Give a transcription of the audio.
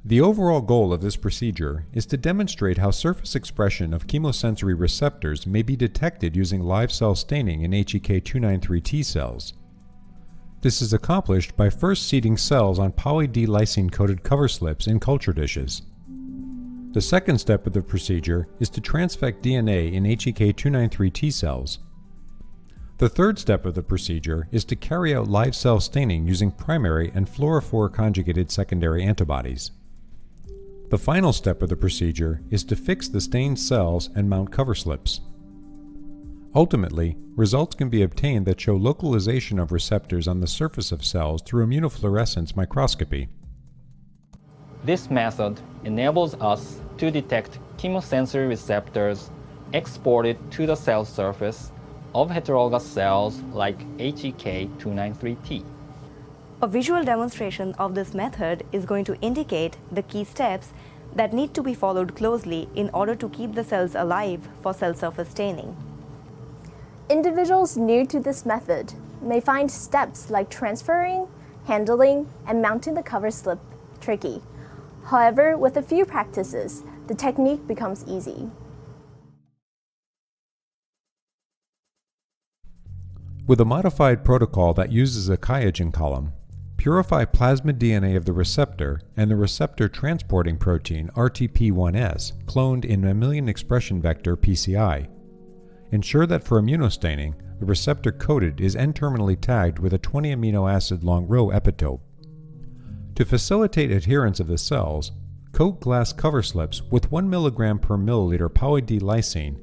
The overall goal of this procedure is to demonstrate how surface expression of chemosensory receptors may be detected using live cell staining in HEK293T cells. This is accomplished by first seeding cells on poly-D-lysine-coated cover slips in culture dishes. The second step of the procedure is to transfect DNA in HEK293T cells. The third step of the procedure is to carry out live cell staining using primary and fluorophore conjugated secondary antibodies. The final step of the procedure is to fix the stained cells and mount cover slips. Ultimately, results can be obtained that show localization of receptors on the surface of cells through immunofluorescence microscopy. This method enables us to detect chemosensory receptors exported to the cell surface of heterologous cells like HEK293T. A visual demonstration of this method is going to indicate the key steps that need to be followed closely in order to keep the cells alive for cell surface staining. Individuals new to this method may find steps like transferring, handling, and mounting the cover slip tricky. However, with a few practices, the technique becomes easy. With a modified protocol that uses a QIAGEN column, purify plasmid DNA of the receptor and the receptor transporting protein RTP1S cloned in mammalian expression vector PCI. Ensure that for immunostaining, the receptor coded is N-terminally tagged with a 20 amino acid long row epitope. To facilitate adherence of the cells, coat glass cover slips with 1 mg per milliliter poly-D lysine